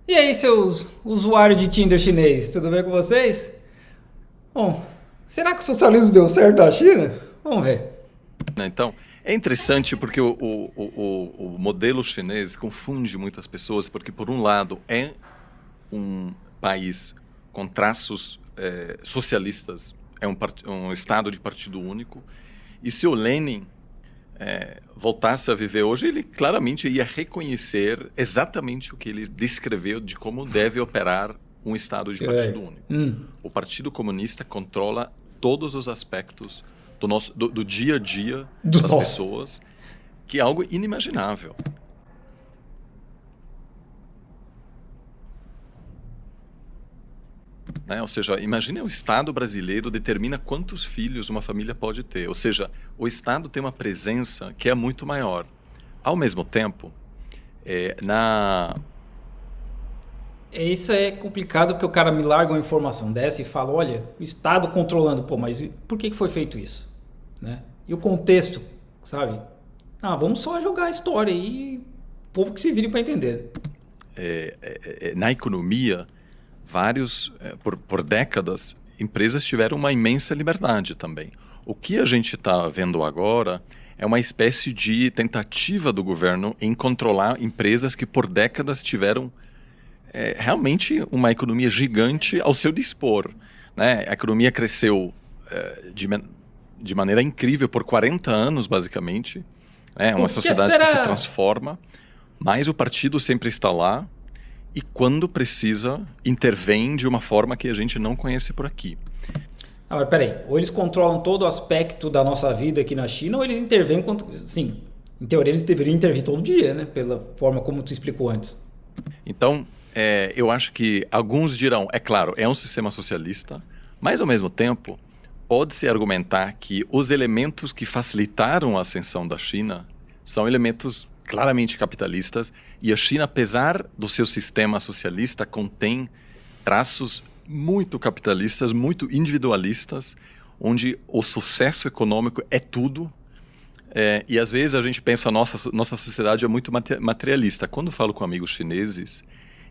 E aí, seus usuários de Tinder chinês, tudo bem com vocês? Bom, será que o socialismo deu certo na China? Vamos ver. Né? Então, é interessante porque o modelo chinês confunde muitas pessoas, porque, por um lado, é um país com traços socialistas, é um estado de partido único, e se o Lenin voltasse a viver hoje, ele claramente ia reconhecer exatamente o que ele descreveu de como deve operar um estado de partido único. O Partido Comunista controla todos os aspectos do dia a dia Do das nosso. pessoas, que é algo inimaginável. Né? Ou seja, imagine o Estado brasileiro determina quantos filhos uma família pode ter. Ou seja, o Estado tem uma presença que é muito maior. Ao mesmo tempo, na Isso é complicado porque o cara me larga uma informação dessa e fala, olha, o Estado controlando, pô, mas por que foi feito isso? Né? E o contexto, sabe? Ah, vamos só jogar a história e o povo que se vire para entender. na economia, por décadas, empresas tiveram uma imensa liberdade também. O que a gente está vendo agora é uma espécie de tentativa do governo em controlar empresas que por décadas tiveram realmente uma economia gigante ao seu dispor. Né? A economia cresceu de maneira incrível por 40 anos, basicamente. É uma Por que sociedade que se será? transforma, mas o partido sempre está lá e, quando precisa, intervém de uma forma que a gente não conhece por aqui. Ah, mas peraí, ou eles controlam todo o aspecto da nossa vida aqui na China, ou eles intervêm quando. Sim, em teoria eles deveriam intervir todo dia, né? Pela forma como tu explicou antes. Então, eu acho que alguns dirão, é claro, é um sistema socialista, mas, ao mesmo tempo, pode-se argumentar que os elementos que facilitaram a ascensão da China são elementos claramente capitalistas, e a China, apesar do seu sistema socialista, contém traços muito capitalistas, muito individualistas, onde o sucesso econômico é tudo. E às vezes a gente pensa, nossa sociedade é muito materialista. Quando eu falo com amigos chineses,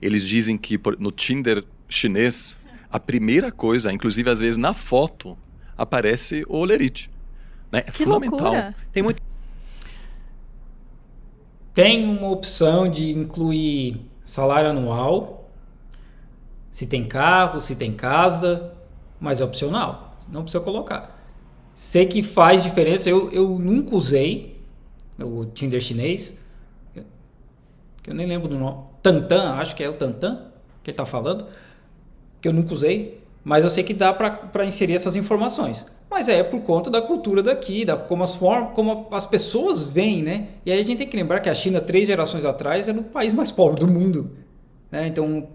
eles dizem que no Tinder chinês, a primeira coisa, inclusive às vezes na foto, aparece o olerite. Né? É Que fundamental. loucura! Tem muito. Tem uma opção de incluir salário anual, se tem carro, se tem casa, mas é opcional, não precisa colocar. Sei que faz diferença, eu nunca usei o Tinder chinês, que eu nem lembro do nome. Tantan, acho que é o Tantan que ele está falando, que eu nunca usei, mas eu sei que dá para inserir essas informações. Mas é por conta da cultura daqui, como as pessoas veem, né? E aí a gente tem que lembrar que a China, 3 gerações atrás, era o país mais pobre do mundo. Né? Então,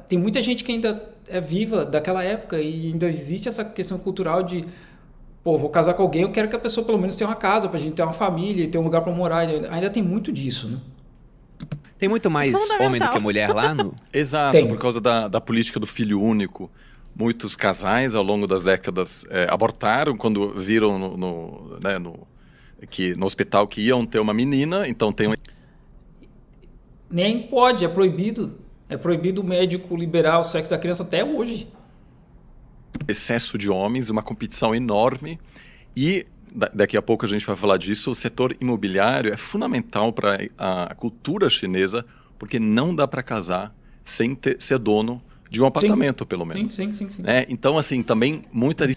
tem muita gente que ainda é viva daquela época e ainda existe essa questão cultural de, pô, vou casar com alguém, eu quero que a pessoa pelo menos tenha uma casa, pra gente ter uma família e ter um lugar para morar. Ainda tem muito disso, né? Tem muito mais homem do que Fundamental. mulher lá no. Exato, Tem. por causa da política do filho único. Muitos casais, ao longo das décadas, abortaram quando viram no hospital que iam ter uma menina, então tem um Nem pode, é proibido. É proibido o médico liberar o sexo da criança até hoje. excesso de homens, uma competição enorme, e daqui a pouco a gente vai falar disso. O setor imobiliário é fundamental para a cultura chinesa, porque não dá para casar sem ser dono de um apartamento, pelo menos. Sim. Né? Então, assim, também muita.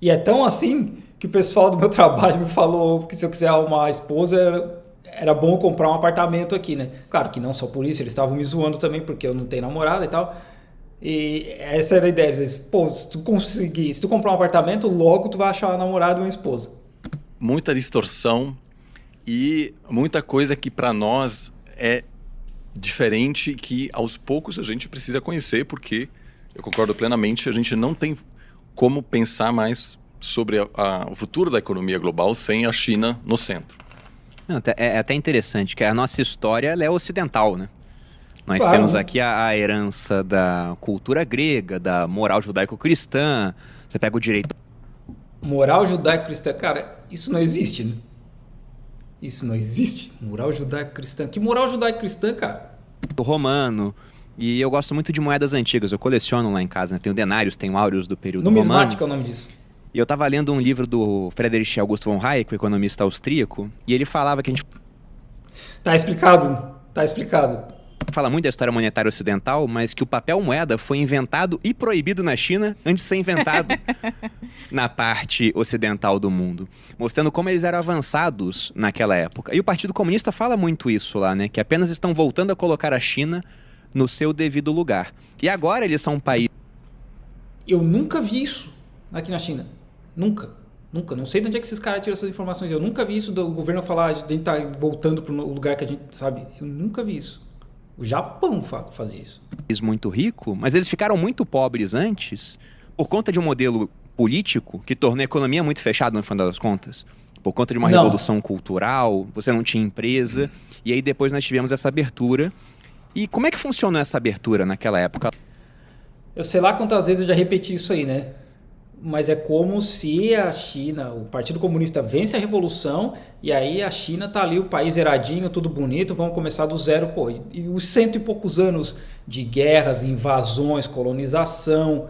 E é tão assim que o pessoal do meu trabalho me falou que se eu quiser arrumar uma esposa, era bom comprar um apartamento aqui, né? Claro que não só por isso, eles estavam me zoando também, porque eu não tenho namorada e tal. E essa era a ideia. Eles, pô, se tu comprar um apartamento, logo tu vai achar uma namorada e uma esposa. Muita distorção e muita coisa que para nós é diferente, que aos poucos a gente precisa conhecer, porque eu concordo plenamente, a gente não tem como pensar mais sobre o futuro da economia global sem a China no centro. Não, é até interessante que a nossa história ela é ocidental, né? Nós Claro, temos né? aqui a herança da cultura grega, da moral judaico-cristã. Você pega o direito Moral judaico-cristã, cara, isso não existe, né? Isso não existe. Moral judaico-cristã. Que moral judaico-cristã, cara? romano, E eu gosto muito de moedas antigas, eu coleciono lá em casa, né? Tenho denários, tenho áureos do período romano. Numismática é o nome disso. E eu estava lendo um livro do Friedrich August von Hayek, o economista austríaco, e ele falava que a gente Tá explicado, tá explicado. fala muito da história monetária ocidental, mas que o papel moeda foi inventado e proibido na China antes de ser inventado na parte ocidental do mundo, mostrando como eles eram avançados naquela época. E o Partido Comunista fala muito isso lá, né? Que apenas estão voltando a colocar a China no seu devido lugar. E agora eles são um país... Eu nunca vi isso aqui na China. Nunca. Nunca. Não sei de onde é que esses caras tiram essas informações. Eu nunca vi isso do governo falar a gente tá voltando para o lugar que a gente sabe. Eu nunca vi isso. O Japão fazia isso. muito rico, mas eles ficaram muito pobres antes por conta de um modelo político que tornou a economia muito fechada no final das contas. Por conta de uma revolução cultural, você não tinha empresa, e aí depois nós tivemos essa abertura. E como é que funcionou essa abertura naquela época? Eu sei lá quantas vezes eu já repeti isso aí, né? Mas é como se a China, o Partido Comunista vence a Revolução e aí a China tá ali, o país zeradinho, tudo bonito, vamos começar do zero. Pô, e os 100 e poucos anos de guerras, invasões, colonização,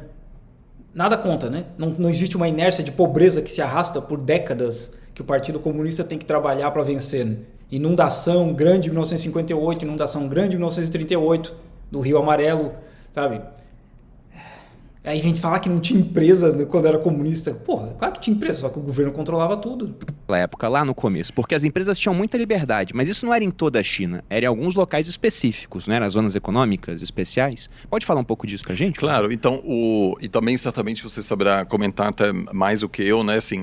nada conta, né? Não existe uma inércia de pobreza que se arrasta por décadas que o Partido Comunista tem que trabalhar para vencer, né? Inundação grande em 1958, inundação grande em 1938, do Rio Amarelo, sabe? Aí vem falar que não tinha empresa quando era comunista. Porra, claro que tinha empresa, só que o governo controlava tudo. Naquela época, lá no começo, porque as empresas tinham muita liberdade, mas isso não era em toda a China, era em alguns locais específicos, não era as zonas econômicas especiais. Pode falar um pouco disso pra gente? Claro, então, e também certamente você saberá comentar até mais do que eu, né? Assim,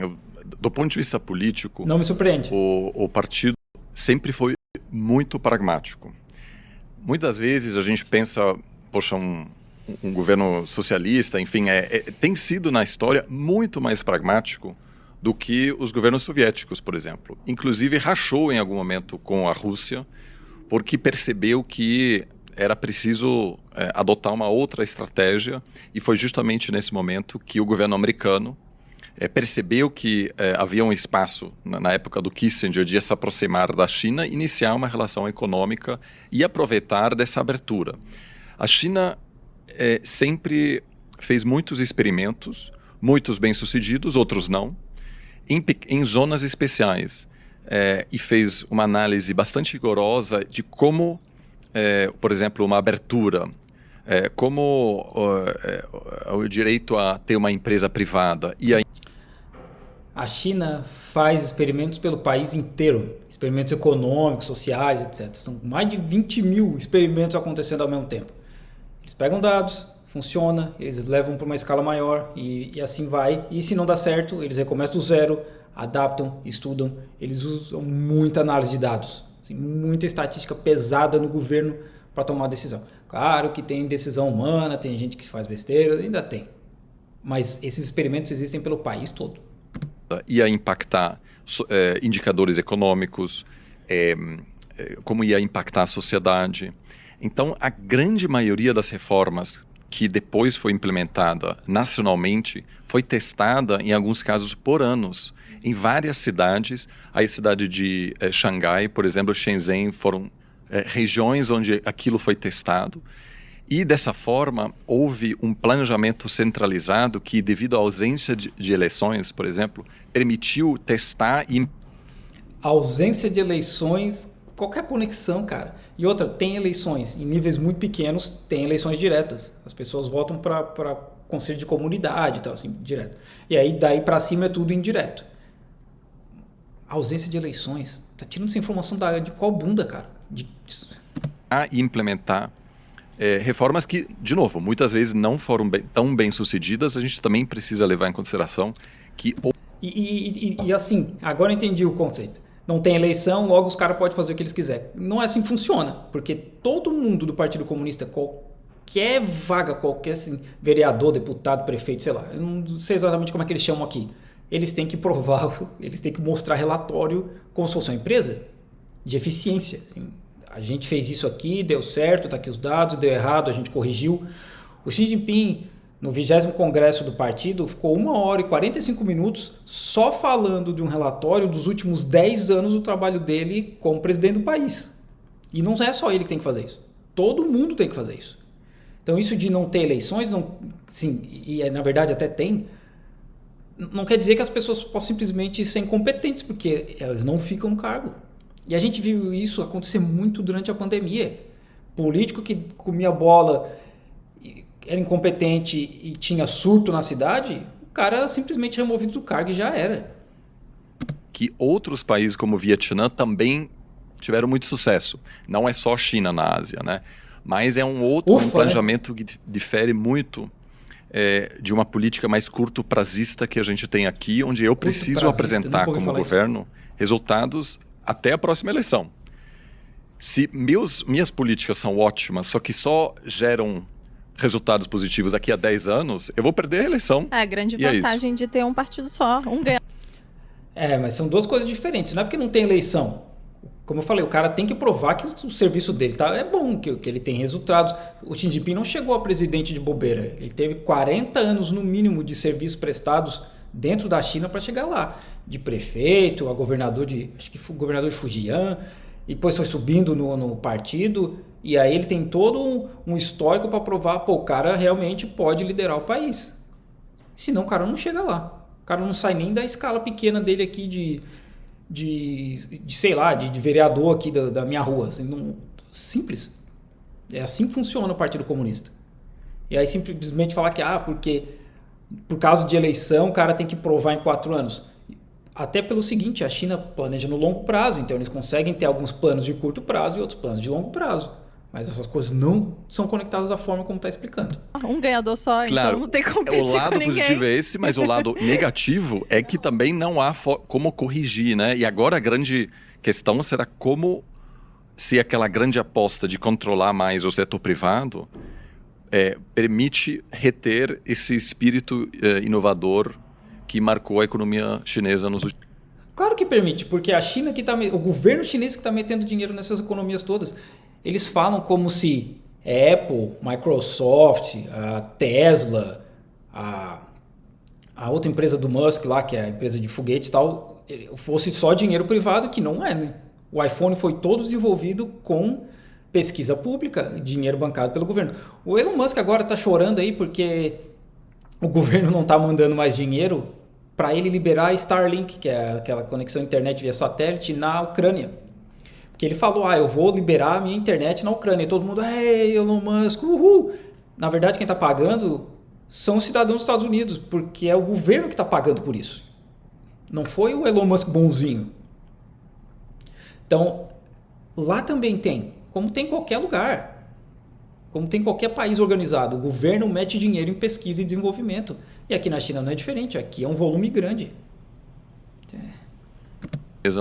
do ponto de vista político... Não me surpreende. O partido sempre foi muito pragmático. Muitas vezes a gente pensa, poxa, um governo socialista, enfim, tem sido na história muito mais pragmático do que os governos soviéticos, por exemplo. Inclusive rachou em algum momento com a Rússia, porque percebeu que era preciso adotar uma outra estratégia, e foi justamente nesse momento que o governo americano percebeu que havia um espaço, na época do Kissinger, de se aproximar da China, iniciar uma relação econômica e aproveitar dessa abertura. A China sempre fez muitos experimentos, muitos bem-sucedidos, outros não, em zonas especiais. E fez uma análise bastante rigorosa de como, por exemplo, uma abertura, como o direito a ter uma empresa privada e a China faz experimentos pelo país inteiro, experimentos econômicos, sociais, etc. São mais de 20 mil experimentos acontecendo ao mesmo tempo. Eles pegam dados, funciona, eles levam para uma escala maior e assim vai. E se não dá certo, eles recomeçam do zero, adaptam, estudam. Eles usam muita análise de dados, assim, muita estatística pesada no governo para tomar decisão. Claro que tem decisão humana, tem gente que faz besteira, ainda tem. Mas esses experimentos existem pelo país todo. Ia impactar indicadores econômicos, como ia impactar a sociedade. Então, a grande maioria das reformas que depois foi implementada nacionalmente foi testada, em alguns casos, por anos, em várias cidades. A cidade de Xangai, por exemplo, Shenzhen, foram regiões onde aquilo foi testado. E, dessa forma, houve um planejamento centralizado que, devido à ausência de eleições, por exemplo, permitiu testar e... A ausência de eleições, qualquer conexão, cara. E outra, tem eleições em níveis muito pequenos, tem eleições diretas. As pessoas votam para conselho de comunidade e tal, assim, direto. E aí, daí para cima é tudo indireto. A ausência de eleições, tá tirando essa informação de qual bunda, cara? E implementar reformas que, de novo, muitas vezes não foram tão bem sucedidas. A gente também precisa levar em consideração que... E assim, agora eu entendi o conceito. Não tem eleição, logo os caras podem fazer o que eles quiserem. Não é assim que funciona, porque todo mundo do Partido Comunista, qualquer vaga, qualquer assim, vereador, deputado, prefeito, sei lá, eu não sei exatamente como é que eles chamam aqui, eles têm que provar, eles têm que mostrar relatório como se fosse uma empresa de eficiência. Assim, a gente fez isso aqui, deu certo, tá aqui os dados, deu errado, a gente corrigiu. O Xi Jinping, no 20º Congresso do Partido, ficou 1 hora e 45 minutos só falando de um relatório dos últimos 10 anos do trabalho dele como presidente do país. E não é só ele que tem que fazer isso. Todo mundo tem que fazer isso. Então isso de não ter eleições, não, sim, e na verdade até tem, não quer dizer que as pessoas possam simplesmente ser incompetentes, porque elas não ficam no cargo. E a gente viu isso acontecer muito durante a pandemia. Político que comia bola, era incompetente e tinha surto na cidade, o cara era simplesmente removido do cargo e já era. Que outros países como o Vietnã também tiveram muito sucesso. Não é só China na Ásia, né? Mas é um planejamento que difere muito de uma política mais curto-prazista que a gente tem aqui, onde eu preciso apresentar como governo resultados até a próxima eleição. Se minhas políticas são ótimas, só que só geram resultados positivos daqui a 10 anos, eu vou perder a eleição. É a grande vantagem de ter um partido só, um ganha. Mas são duas coisas diferentes. Não é porque não tem eleição. Como eu falei, o cara tem que provar que o serviço dele é bom, que ele tem resultados. O Xi Jinping não chegou a presidente de bobeira. Ele teve 40 anos no mínimo de serviços prestados dentro da China para chegar lá. De prefeito, a governador acho que foi governador de Fujian, e depois foi subindo no partido. E aí ele tem todo um histórico para provar, o cara realmente pode liderar o país. Senão o cara não chega lá. O cara não sai nem da escala pequena dele aqui sei lá, de vereador aqui da minha rua. Simples. É assim que funciona o Partido Comunista. E aí simplesmente falar que, porque por causa de eleição o cara tem que provar em 4 anos. Até pelo seguinte, a China planeja no longo prazo, então eles conseguem ter alguns planos de curto prazo e outros planos de longo prazo. Mas essas coisas não são conectadas da forma como está explicando. Um ganhador só, claro, então não tem como competir com ninguém. O lado positivo é esse, mas o lado negativo é que também não há como corrigir, né? E agora a grande questão será como se aquela grande aposta de controlar mais o setor privado permite reter esse espírito inovador que marcou a economia chinesa nos últimos. Claro que permite, porque a China o governo chinês que está metendo dinheiro nessas economias todas. Eles falam como se Apple, Microsoft, a Tesla, a outra empresa do Musk lá, que é a empresa de foguetes e tal, fosse só dinheiro privado, que não é, né? O iPhone foi todo desenvolvido com pesquisa pública, dinheiro bancado pelo governo. O Elon Musk agora está chorando aí porque o governo não está mandando mais dinheiro para ele liberar a Starlink, que é aquela conexão internet via satélite, na Ucrânia. Porque ele falou, eu vou liberar a minha internet na Ucrânia. E todo mundo, Elon Musk, uhul. Na verdade, quem está pagando são os cidadãos dos Estados Unidos, porque é o governo que está pagando por isso. Não foi o Elon Musk bonzinho. Então, lá também tem, como tem em qualquer lugar, como tem em qualquer país organizado, o governo mete dinheiro em pesquisa e desenvolvimento. E aqui na China não é diferente, aqui é um volume grande.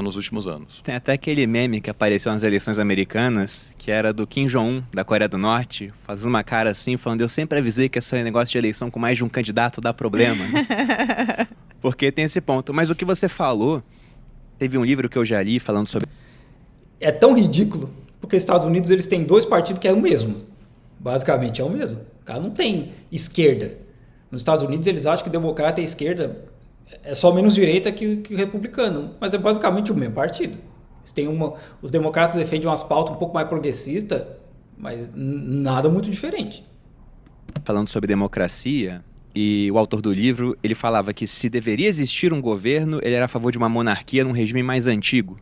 Nos últimos anos. Tem até aquele meme que apareceu nas eleições americanas, que era do Kim Jong-un, da Coreia do Norte, fazendo uma cara assim, falando, eu sempre avisei que esse negócio de eleição com mais de um candidato dá problema. Porque tem esse ponto. Mas o que você falou, teve um livro que eu já li falando sobre... É tão ridículo, porque os Estados Unidos eles têm 2 partidos que é o mesmo. Basicamente é o mesmo. O cara não tem esquerda. Nos Estados Unidos eles acham que democrata e esquerda é só menos direita que o republicano, mas é basicamente o mesmo partido. Os democratas defendem umas pautas um pouco mais progressistas, mas nada muito diferente. Falando sobre democracia, e o autor do livro, ele falava que se deveria existir um governo, ele era a favor de uma monarquia num regime mais antigo.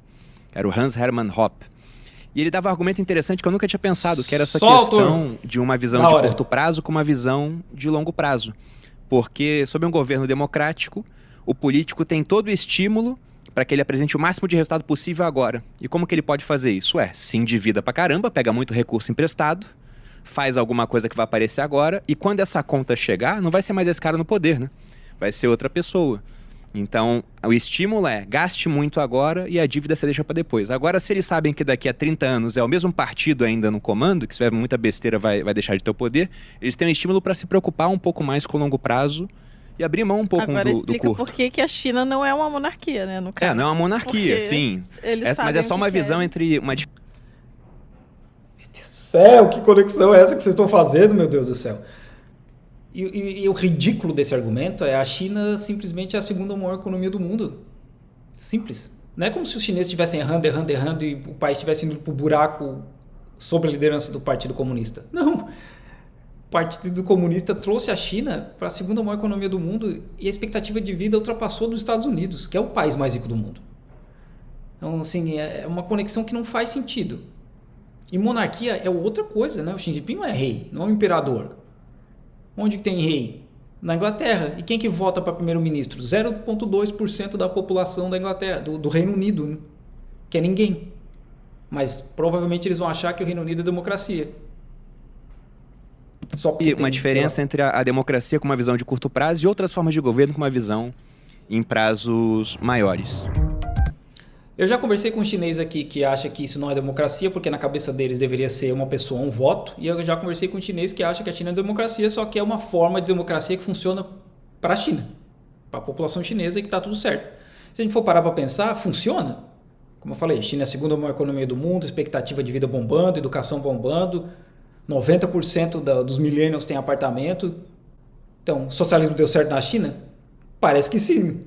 Era o Hans Hermann Hoppe. E ele dava um argumento interessante que eu nunca tinha pensado, que era essa questão de uma visão de curto prazo com uma visão de longo prazo. Porque, sob um governo democrático, o político tem todo o estímulo para que ele apresente o máximo de resultado possível agora. E como que ele pode fazer isso? Se endivida pra caramba, pega muito recurso emprestado, faz alguma coisa que vai aparecer agora, e quando essa conta chegar, não vai ser mais esse cara no poder, né? Vai ser outra pessoa. Então, o estímulo gaste muito agora e a dívida você deixa para depois. Agora, se eles sabem que daqui a 30 anos é o mesmo partido ainda no comando, que se tiver muita besteira vai deixar de ter o poder, eles têm um estímulo para se preocupar um pouco mais com o longo prazo e abrir mão um pouco do curto. Agora explica por que a China não é uma monarquia, né? No caso. Não é uma monarquia, sim. Mas é só uma visão entre uma... Meu Deus do céu, que conexão é essa que vocês estão fazendo, meu Deus do céu? E o ridículo desse argumento é a China simplesmente é a segunda maior economia do mundo. Simples. Não é como se os chineses estivessem errando e o país estivesse indo pro buraco sob a liderança do Partido Comunista. Não. Partido Comunista trouxe a China para a segunda maior economia do mundo e a expectativa de vida ultrapassou dos Estados Unidos, que é o país mais rico do mundo. Então, assim, é uma conexão que não faz sentido. E monarquia é outra coisa, né? O Xi Jinping não é rei, não é um imperador. Onde que tem rei? Na Inglaterra. E quem que vota para primeiro-ministro? 0,2% da população da Inglaterra, do Reino Unido, né? Que é ninguém. Mas provavelmente eles vão achar que o Reino Unido é democracia. Só e uma diferença entre a democracia com uma visão de curto prazo e outras formas de governo com uma visão em prazos maiores. Eu já conversei com um chinês aqui que acha que isso não é democracia, porque na cabeça deles deveria ser uma pessoa, um voto. E eu já conversei com um chinês que acha que a China é democracia, só que é uma forma de democracia que funciona para a China, para a população chinesa, e que está tudo certo. Se a gente for parar para pensar, funciona. Como eu falei, a China é a segunda maior economia do mundo, expectativa de vida bombando, educação bombando, 90% dos millennials têm apartamento. Então, o socialismo deu certo na China? Parece que sim.